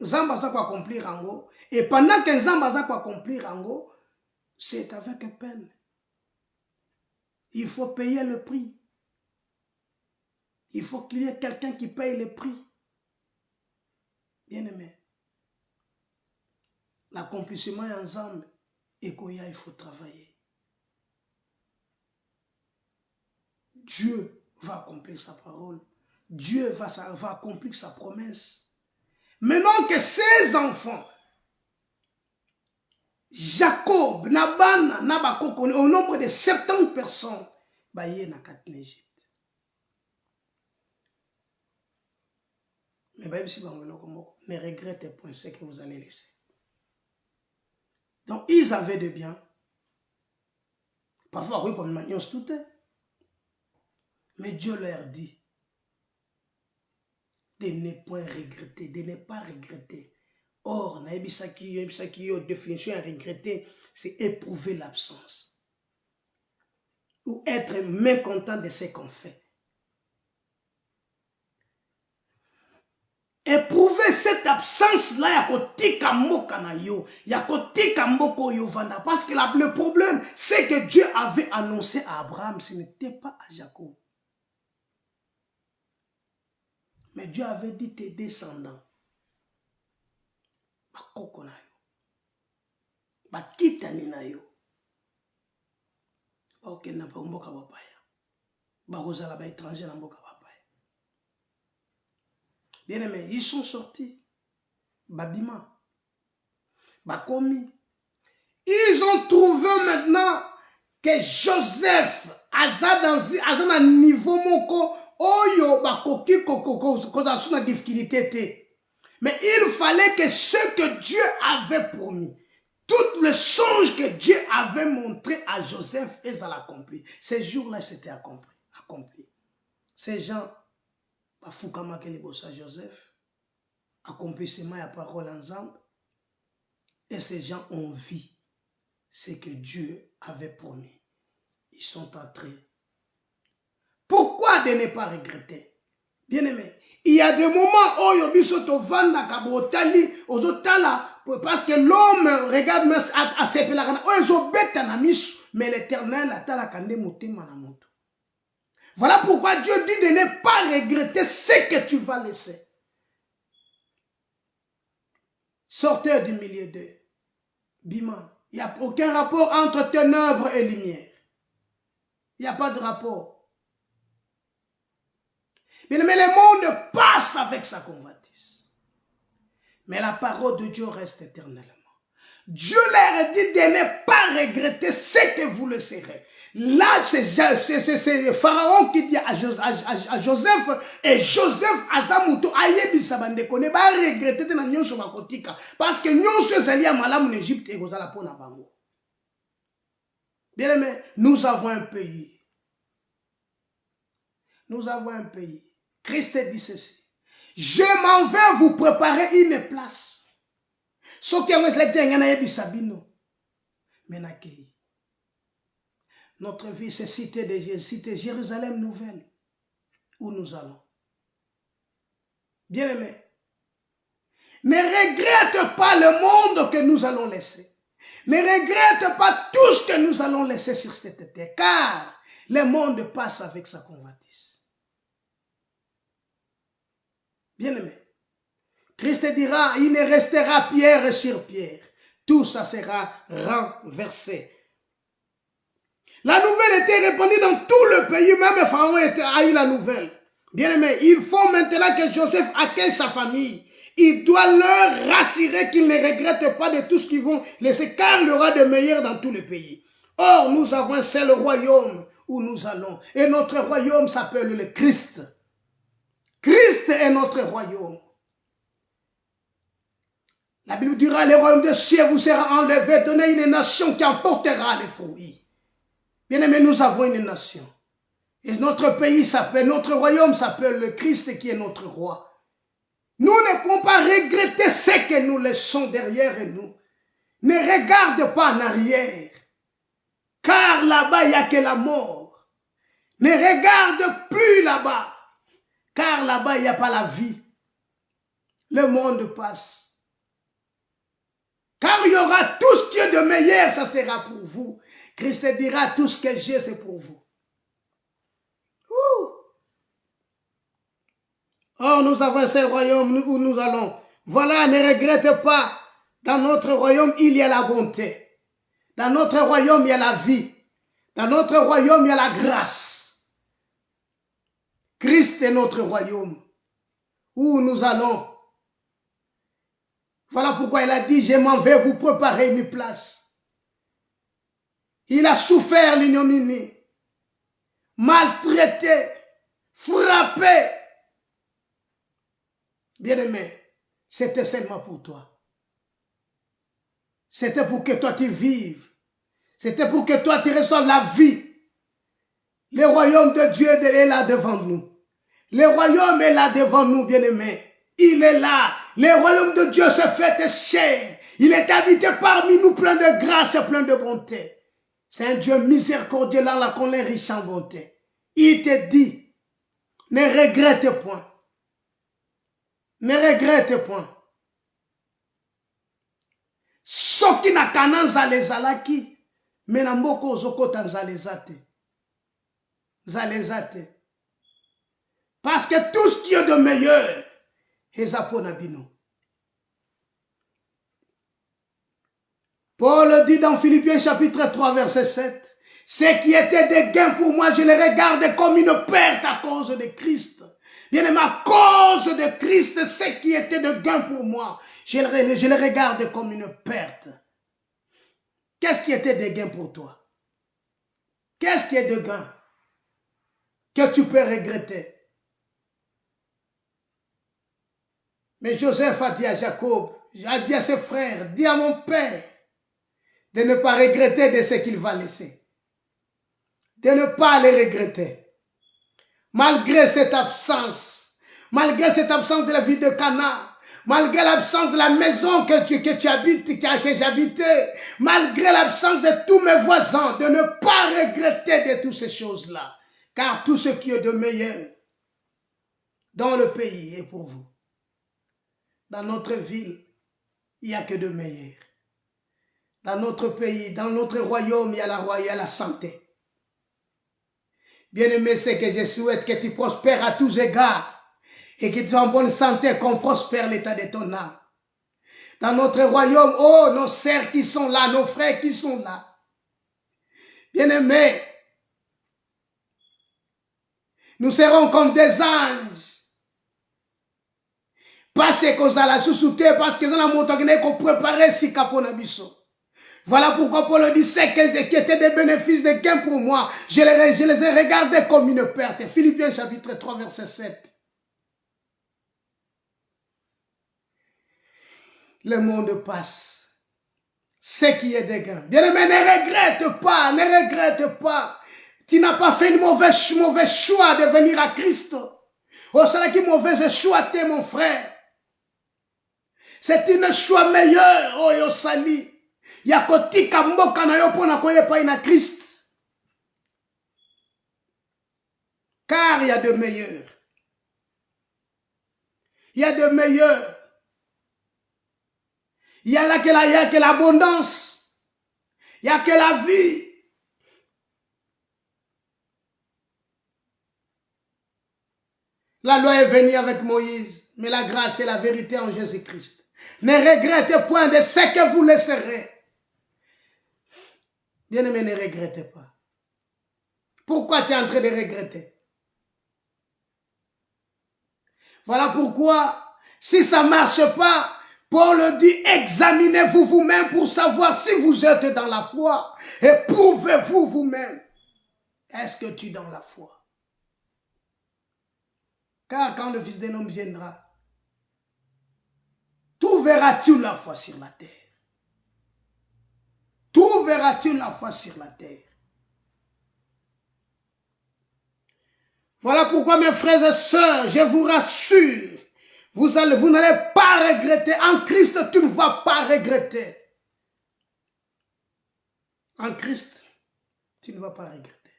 S1: Zamba za kwa accomplir ango et pendant que Zamba za kwa accomplir ango, c'est avec peine. Il faut payer le prix. Il faut qu'il y ait quelqu'un qui paye le prix. Bien aimé. L'accomplissement est ensemble. Et qu'il faut travailler. Dieu va accomplir sa parole. Dieu va accomplir sa promesse. Maintenant que ses enfants, Jacob, Nabana, Nabako, au nombre de 70 personnes, baillé na kat en Égypte. Mais ne regrettez point ce que vous allez laisser. Donc, ils avaient des biens. Parfois, oui, comme manions tout est. Mais Dieu leur dit de ne point regretter, de ne pas regretter. Or, la définition à regretter, c'est éprouver l'absence. Ou être mécontent de ce qu'on fait. Éprouver cette absence-là, parce que le problème, c'est que Dieu avait annoncé à Abraham, ce n'était pas à Jacob. Mais Dieu avait dit tes descendants. Bien aimé, ils sont sortis. Babima. Bakomi. Ils ont trouvé maintenant que Joseph a dans un niveau moko oyo bakoki koza na difficulté. Mais il fallait que ce que Dieu avait promis, tout le songe que Dieu avait montré à Joseph, ils allaient accomplir. Ces jours-là, c'était accompli. Ces gens Bafukama ke libosa Joseph, accomplissement la parole ensemble, et ces gens ont vu ce que Dieu avait promis. Ils sont entrés. Pourquoi de ne pas regretter? Bien aimé, il y a des moments où yobiso to vanda kabotali ozotala parce que l'homme regarde à ses pelagana. Mais l'Éternel attend la kande motema na moto. Voilà pourquoi Dieu dit de ne pas regretter ce que tu vas laisser. Sortez du milieu d'eux. Bima. Il n'y a aucun rapport entre ténèbres et lumière. Il n'y a pas de rapport. Mais le monde passe avec sa convoitise. Mais la parole de Dieu reste éternellement. Dieu leur dit de ne pas regretter ce que vous le serez. Là, c'est Pharaon qui dit à Joseph, et Joseph, Azamuto, Ayebisa Bandekone, va regretter de la nyonso makotika. Parce que nyonso ezali ya malamu en Égypte et kozala pona bango. Bien aimé, nous avons un pays. Nous avons un pays. Christ dit ceci. Je m'en vais vous préparer une place. Ce qui est notre vie, c'est cité Jérusalem nouvelle, où nous allons. Bien aimé, ne regrette pas le monde que nous allons laisser. Ne regrette pas tout ce que nous allons laisser sur cette terre, car le monde passe avec sa convoitise. Bien aimé, Christ dira, il ne restera pierre sur pierre. Tout ça sera renversé. La nouvelle était répandue dans tout le pays, même Pharaon a eu la nouvelle. Bien aimé, il faut maintenant que Joseph accueille sa famille. Il doit leur rassurer qu'ils ne regrettent pas de tout ce qu'ils vont laisser, car il y aura de meilleurs dans tout le pays. Or, nous avons un seul royaume où nous allons. Et notre royaume s'appelle le Christ. Christ est notre royaume. La Bible dira, le royaume des cieux vous sera enlevé, donner une nation qui emportera les fruits. Bien aimé, nous avons une nation. Et notre pays s'appelle, notre royaume s'appelle le Christ qui est notre roi. Nous ne pouvons pas regretter ce que nous laissons derrière nous. Ne regarde pas en arrière. Car là-bas, il n'y a que la mort. Ne regarde plus là-bas. Car là-bas, il n'y a pas la vie. Le monde passe. Car il y aura tout ce qui est de meilleur, ça sera pour vous. Christ dira, tout ce que j'ai, c'est pour vous. Or, nous avons un seul royaume où nous allons. Voilà, ne regrette pas. Dans notre royaume, il y a la bonté. Dans notre royaume, il y a la vie. Dans notre royaume, il y a la grâce. Christ est notre royaume. Où nous allons. Voilà pourquoi il a dit, je m'en vais vous préparer une place. Il a souffert l'ignominie, maltraité, frappé. Bien-aimé, c'était seulement pour toi. C'était pour que toi tu vives. C'était pour que toi tu reçoives la vie. Le royaume de Dieu est là devant nous. Le royaume est là devant nous, bien-aimé. Il est là. Le royaume de Dieu se fait chair. Il est habité parmi nous, plein de grâce et plein de bonté. C'est un Dieu miséricordieux là qu'on est riche en bonté. Il te dit, ne regrette point. Ne regrette point. Soki na kana nzale zalaki, mais na mboko ozokota nzale zate. Nzale zate. Parce que tout ce qui est de meilleur, Paul dit dans Philippiens chapitre 3 verset 7, ce qui était des gains pour moi, je les regarde comme une perte à cause de Christ. Bien aimé, à cause de Christ, ce qui était de gain pour moi, je les regarde comme une perte. Qu'est-ce qui était de gain pour toi? Qu'est-ce qui est de gain que tu peux regretter? Mais Joseph a dit à Jacob, a dit à ses frères, dit à mon père, de ne pas regretter de ce qu'il va laisser. De ne pas les regretter. Malgré cette absence de la vie de Cana, malgré l'absence de la maison que tu habites, que j'habitais, malgré l'absence de tous mes voisins, de ne pas regretter de toutes ces choses-là. Car tout ce qui est de meilleur dans le pays est pour vous. Dans notre ville, Il n'y a que de meilleurs. Dans notre pays, dans notre royaume, il y a la santé. Bien-aimé, c'est que je souhaite que tu prospères à tous égards et que tu sois en bonne santé, qu'on prospère l'état de ton âme. Dans notre royaume, oh, nos sœurs qui sont là, nos frères qui sont là. Bien-aimés, nous serons comme des anges. Parce que ça la sous-souté, parce que ça la montagne qu'on préparait si capona biso. Voilà pourquoi Paul dit, c'est que qui étaient des bénéfices de gain pour moi. Je les ai regardés comme une perte. Philippiens chapitre 3, verset 7. Le monde passe. Ce qui est des gains. Bien aimé, ne regrette pas, ne regrette pas. Tu n'as pas fait un mauvais choix de venir à Christ. Oh, c'est qui mauvais choix, t'es mon frère. C'est un choix meilleur, oh, yo sali. Ya kotika mboka na yo pona koyepa ina Christ. Car il y a de meilleurs. Il y a de meilleurs. Il y a que l'abondance. Il y a que la vie. La loi est venue avec Moïse, mais la grâce et la vérité en Jésus-Christ. Ne regrettez point de ce que vous laisserez. Bien-aimé, ne regrettez pas. Pourquoi tu es en train de regretter? Voilà pourquoi, si ça ne marche pas, Paul dit, examinez-vous vous-même pour savoir si vous êtes dans la foi. Et prouvez-vous vous-même. Est-ce que tu es dans la foi? Car quand le Fils de l'homme viendra, trouveras-tu la foi sur la terre? Trouveras-tu la foi sur la terre? Voilà pourquoi, mes frères et sœurs, je vous rassure, vous n'allez pas regretter. En Christ, tu ne vas pas regretter. En Christ, tu ne vas pas regretter.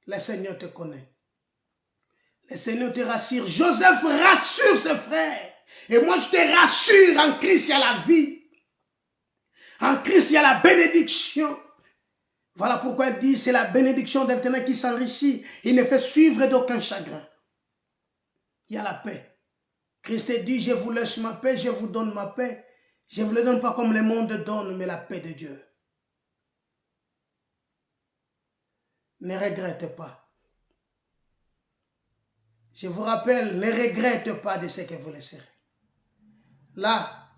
S1: Le Seigneur te connaît. Le Seigneur te rassure. Joseph rassure ses frères. Et moi, je te rassure, en Christ, il y a la vie. En Christ, il y a la bénédiction. Voilà pourquoi il dit, c'est la bénédiction d'Éternel qui s'enrichit. Il ne fait suivre d'aucun chagrin. Il y a la paix. Christ dit, je vous laisse ma paix, je vous donne ma paix. Je ne vous le donne pas comme le monde donne, mais la paix de Dieu. Ne regrette pas. Je vous rappelle, ne regrette pas de ce que vous laisserez. Là,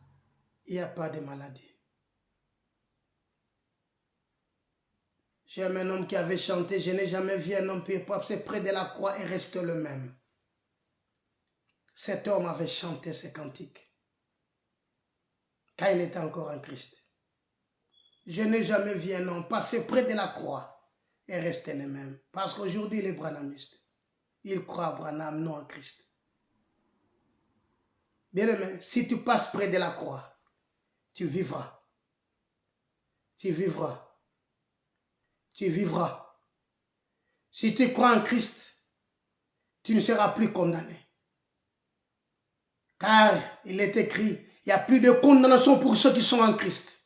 S1: il n'y a pas de maladie. J'aime un homme qui avait chanté, je n'ai jamais vu un homme passer près de la croix et rester le même. Cet homme avait chanté ce cantique quand il était encore en Christ. Je n'ai jamais vu un homme passer près de la croix et rester le même. Parce qu'aujourd'hui, les branhamistes, ils croient à Branham, non à Christ. Bien aimé, si tu passes près de la croix, tu vivras. Tu vivras. Tu vivras. Si tu crois en Christ, tu ne seras plus condamné. Car il est écrit, il n'y a plus de condamnation pour ceux qui sont en Christ.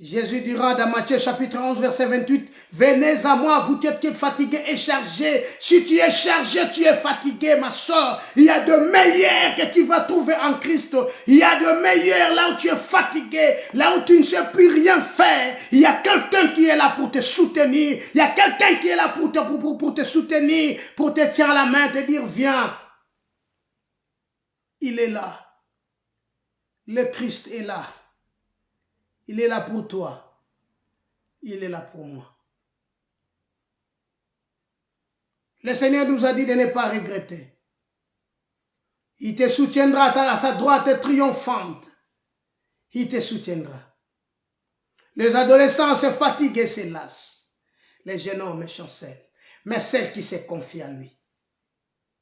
S1: Jésus dira dans Matthieu chapitre 11 verset 28, « Venez à moi, vous qui êtes fatigués et chargés. » Si tu es chargé, tu es fatigué, ma soeur. Il y a de meilleurs que tu vas trouver en Christ. Il y a de meilleurs là où tu es fatigué, là où tu ne sais plus rien faire. Il y a quelqu'un qui est là pour te soutenir. Il y a quelqu'un qui est là pour te soutenir, pour te tenir la main, te dire, viens. Il est là. Le Christ est là. Il est là pour toi. Il est là pour moi. Le Seigneur nous a dit de ne pas regretter. Il te soutiendra à sa droite triomphante. Il te soutiendra. Les adolescents se fatiguent et se lassent. Les jeunes hommes chancellent. Mais celles qui se confient à lui,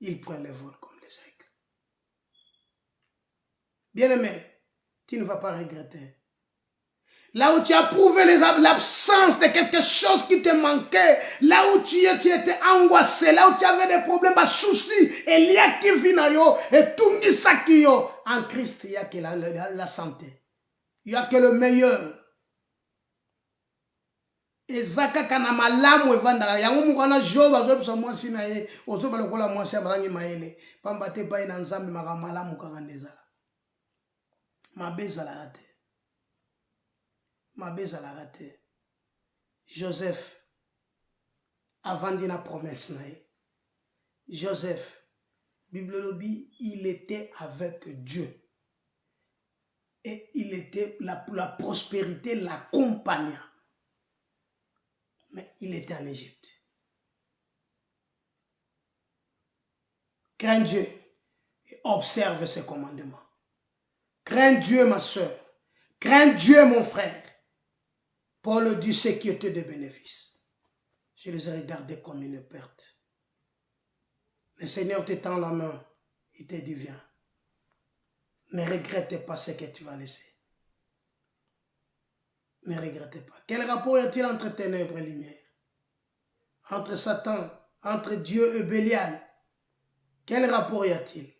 S1: ils prennent le vol comme les aigles. Bien-aimé, tu ne vas pas regretter. Là où tu as prouvé l'absence de quelque chose qui te manquait, là où tu étais angoissé, là où tu avais des problèmes, des soucis, et il y a qui vient et tout qui en Christ, il n'y a que la santé. Il n'y a que le meilleur. Ezaka kana malamu evandaka yango mukana Job azobisa mwasi na ye ozoba lokola mwasi abalangi mayele pamba te pai na Nzambe makambo malamu kaka ndezala mabe ezalaka te mabe ezalaka te. Joseph avandi na promesse na ye. Joseph Bible lobi il était avec Dieu et il était la prospérité l'accompagna. Mais il était en Égypte. Crains Dieu et observe ses commandements. Crains Dieu, ma soeur. Crains Dieu, mon frère. Paul dit ce qui était de bénéfice. Je les ai regardés comme une perte. Le Seigneur te tend la main. Il te dit, viens. Ne regrette pas ce que tu vas laisser. Ne regrette pas. Quel rapport y a-t-il entre ténèbres et lumière? Entre Satan, entre Dieu et Bélial? Quel rapport y a-t-il?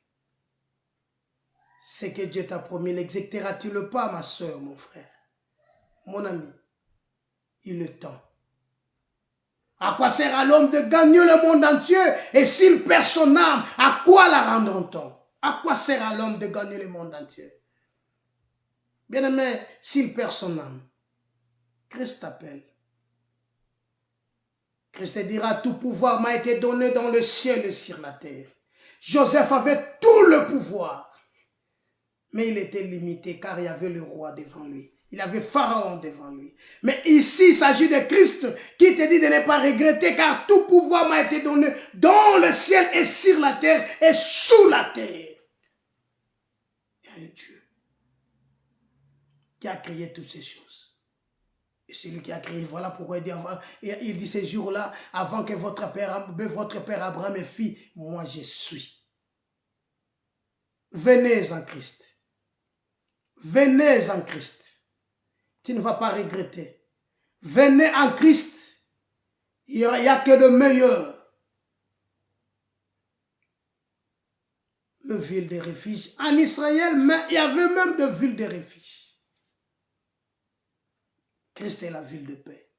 S1: Ce que Dieu t'a promis, l'exécuteras-tu le pas, ma soeur, mon frère? Mon ami, il est temps. À quoi sert à l'homme de gagner le monde entier et s'il perd son âme, à quoi la rendra-t-on? À quoi sert à l'homme de gagner le monde entier? Bien-aimé, s'il perd son âme, Christ t'appelle. Christ te dira, tout pouvoir m'a été donné dans le ciel et sur la terre. Joseph avait tout le pouvoir, mais il était limité car il y avait le roi devant lui. Il avait Pharaon devant lui. Mais ici, il s'agit de Christ qui te dit de ne pas regretter car tout pouvoir m'a été donné dans le ciel et sur la terre et sous la terre. Il y a un Dieu qui a créé toutes ces choses. Et celui qui a créé, voilà pourquoi il dit ces jours-là, avant que votre père Abraham ait fit, moi je suis. Venez en Christ. Venez en Christ. Tu ne vas pas regretter. Venez en Christ. Il n'y a que le meilleur. Le ville de refuge. En Israël, mais il y avait même de villes de refuge. Christ est la ville de paix.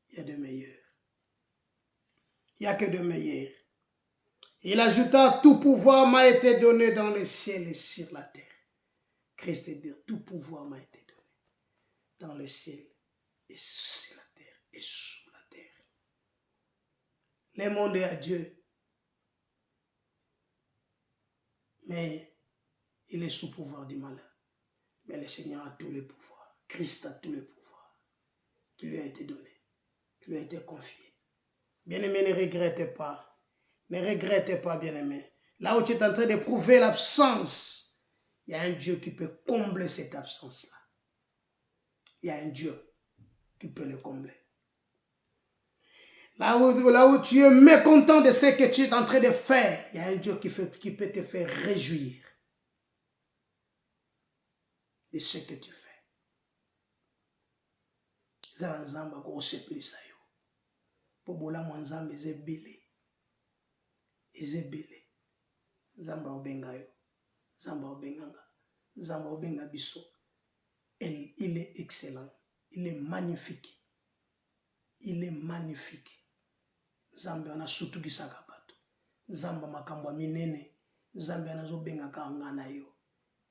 S1: Il y a de meilleurs. Il n'y a que de meilleurs. Il ajouta, tout pouvoir m'a été donné dans le ciel et sur la terre. Christ dit, tout pouvoir m'a été donné dans le ciel et sur la terre et sous la terre. Le monde est à Dieu. Mais il est sous pouvoir du malin. Mais le Seigneur a tous les pouvoirs. Christ a tous les pouvoirs qui lui a été donné, qui lui a été confié. Bien-aimé, ne regrette pas. Ne regrette pas, bien-aimé. Là où tu es en train de prouver l'absence, il y a un Dieu qui peut combler cette absence-là. Il y a un Dieu qui peut le combler. Là où tu es mécontent de ce que tu es en train de faire, il y a un Dieu qui peut te faire réjouir de ce que tu fais. Nzamba ko sepelisa yo. Po bolamu Nzambe ezebele. Ezebele. Nzamba obenga yo. Nzamba obenganga. Nzamba obenga biso. Il est excellent. Il est magnifique. Il est magnifique. Nzambe anasutukisaka bato. Nzamba makambo minene. Nzambe anazobenga kanga na yo.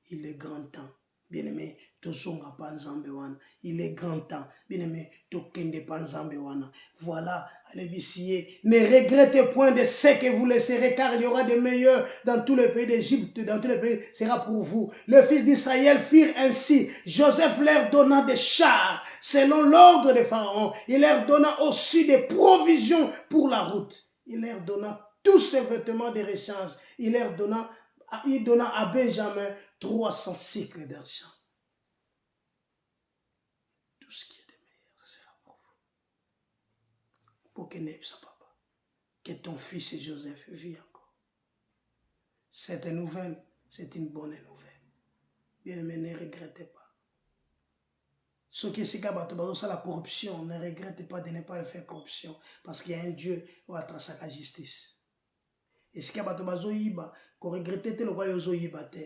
S1: Il est grand temps. Bien-aimé, tozonga pa Nzambe wana. Il est grand temps. Bien-aimé, tokende pa Nzambe wana. Voilà, allez bissier. Ne regrettez point de ce que vous laisserez, car il y aura des meilleurs dans tous les pays d'Égypte, dans tous les pays, sera pour vous. Les fils d'Israël firent ainsi. Joseph leur donna des chars, selon l'ordre de Pharaon. Il leur donna aussi des provisions pour la route. Il leur donna tous ses vêtements de rechange. Il donna à Benjamin 300 cycles d'argent. Tout ce qui est de meilleur, ça sera pour vous. Pour que papa, que ton fils Joseph vit encore. Cette nouvelle, c'est une bonne nouvelle. Bien-aimé, ne regrettez pas. Ce qui est la corruption, ne regrette pas de ne pas faire corruption. Parce qu'il y a un Dieu qui va tracer la justice. Et ce qui est iba, qu'on regrette le roi yozo iba te.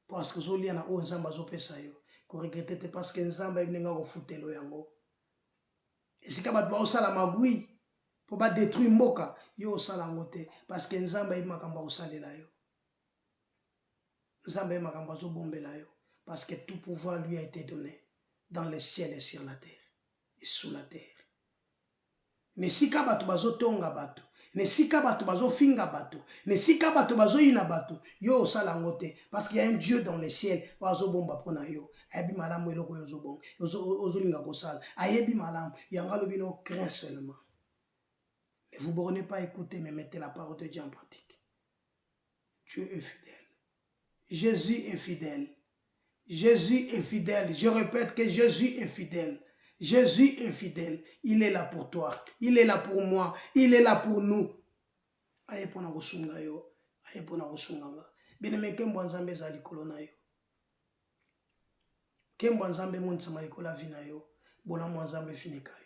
S1: Parce que zo liana o nzamba zo pesa yo. Qu'on regrette parce que nzamba ibnenga ko futelo yango. Et ce qui est la magui, pour pas détruire mboka, yo osala ngote. Parce que nzamba ibma kamba osalela yo. Nzamba ibma kamba zo bombela yo. Parce que tout pouvoir lui a été donné. Dans le ciel et sur la terre. Et sous la terre. Ne sika bato bazo tonga bato. Ne sika bato bazo finga bato. Ne sika bato bazo ina bato. Yo osala ngote. Parce qu'il y a un Dieu dans le ciel. Bazo bomba pona yo. Ayebi malamu eloko yozo bong. Yozo linga kosala. Ayebi malamu. Yanga lobino craint seulement. Ne vous bornez pas à écouter, mais mettez la parole de Dieu en pratique. Dieu est fidèle. Jésus est fidèle. Jésus est fidèle. Je répète que Jésus est fidèle. Jésus est fidèle. Il est là pour toi. Il est là pour moi. Il est là pour nous. Aye pona kosunga yo. Aye pona kosunga nga. Bien-aimé, kembo nzambe za likolo na yo. Kembo nzambe montsama likolo vina yo. Bona mo nzambe finika yo.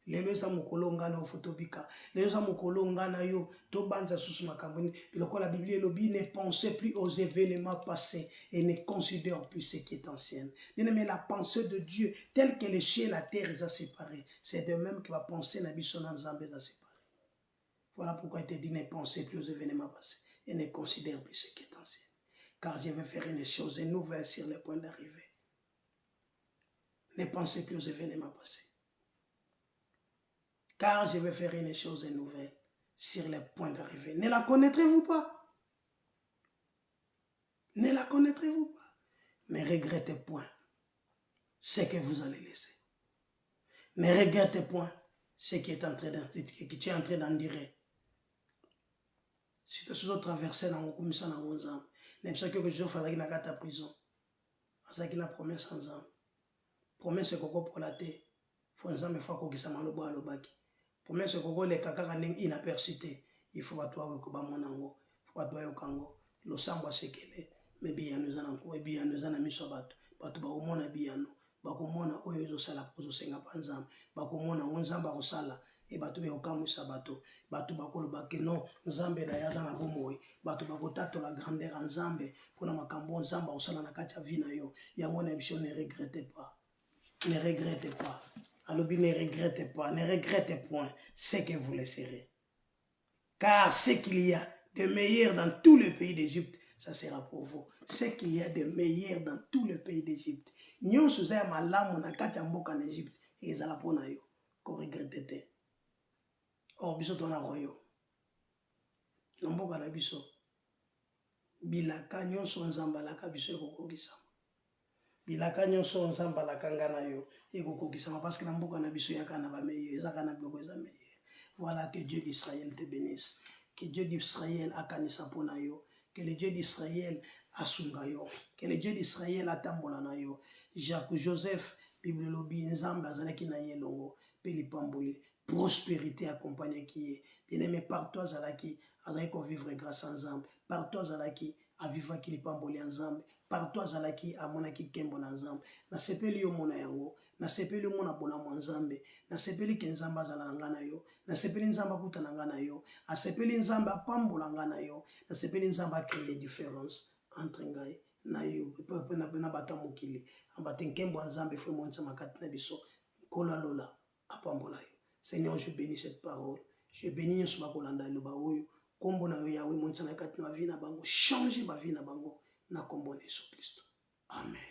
S1: Lelo eza mokolo ngana ofotobika. Lelo eza mokolo ngana yo. To banza susu makamboni. Biloko la Bible elobi, ne pensez plus aux événements passés et ne considère plus ce qui est ancien. Bien-aimé, la pensée de Dieu, telle que le ciel et la terre les a séparés, c'est de même qu'il va penser na biso na nzambe les a séparés. Voilà pourquoi il te dit, ne pensez plus aux événements passés et ne considère plus ce qui est ancien. Car je vais faire une chose nouvelle sur le point d'arriver. Ne pensez plus aux événements passés. Car je vais faire une chose nouvelle sur le point d'arriver. Ne la connaîtrez-vous pas? Ne la connaîtrez-vous pas? Ne regrettez point ce que vous allez laisser. Ne regrettez point ce qui est en train d'en dire. Si tu as traversé dans le commissaire dans mon âme, même si que je faisais dans la prison, c'est qu'il a promesse en âme. Promesse que pour la terre, faut en âme fois que ça m'a loba lobaki. Promesse que les caca inapercité, il faut à toi que mon ango, faut à toi au kango, le samba sekele, mais bien nous en encore, et bien nous en a mis sur bateau, bateau ba au mona biano, bakomona oyo sala pozo senga panzam, bakomona onzamba osala. Et bato be okamu sabato bato bakolo bake non nzambe na yaza na bomoi bato bakotato la grandeur nzambe pona makambo nzamba osala na kati ya vie na yo yango na biso ne regrette pas alobi ne regrette point ce que vous laisserez car ce qu'il y a de meilleur dans tout le pays d'Égypte ça sera pour vous ce qu'il y a de meilleur dans tout le pays d'Égypte nyonso za ya malamu na kati ya mboka na Égypte ezala pona yo ko regrette te. Or, biso tona royo. Namboka na biso. Bilaka nyonso nzamba laka biso ekokokisama. Bilaka nyonso nzamba laka ngana yo ekokokisama parce que namboka na biso yaka na ba meilleur, ezaka na biloko eza meilleur. Voilà, que Dieu d'Israël te bénisse. Que Dieu d'Israël akanisa pona yo. Que le Dieu d'Israël asunga yo. Que le Dieu d'Israël atambola na yo. Jacques Joseph Bible lobi nzamba azalaki na ye longo pe lipamboli. Prospérité accompagnée qui est. Bien-aimé, par toi, Zalaki, Azalaki qu'on vivre grâce à Nzambe. Par toi, Zalaki, à vivre qui les pamboli Nzambe. Par toi, Zalaki, à monaki kembo Nzambe. Na sepeli yo mona yango. Na sepeli yo mona bona Nzambe. Na sepeli ke Nzamba zala ngana yo. Na sepeli Nzamba kuta ngana yo. Na sepeli Nzamba pambola ngana yo. Na sepeli Nzamba créer différence entre ngai na yo. Na bata mokili. Ambate kembo Nzambe fwe monsa makati na biso. Kola lola apambola yo. Seigneur, je bénis cette parole. Je bénis ce makolanda le baoyo. Kombo na yo Yahweh monsa na kati na vie na bango. Changer ma vie na bango. Na kombo na Jésus Christ. Amen.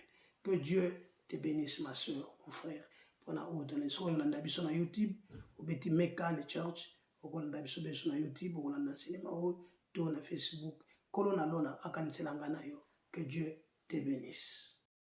S1: Que Dieu te bénisse ma soeur, mon frère. Pour na ordonner. So kolanda biso na YouTube. Obeti Mekane Church. Okolanda biso na YouTube. Okolanda cinéma to na Facebook. Kolona lola akanisela ngana yo. Que Dieu te bénisse.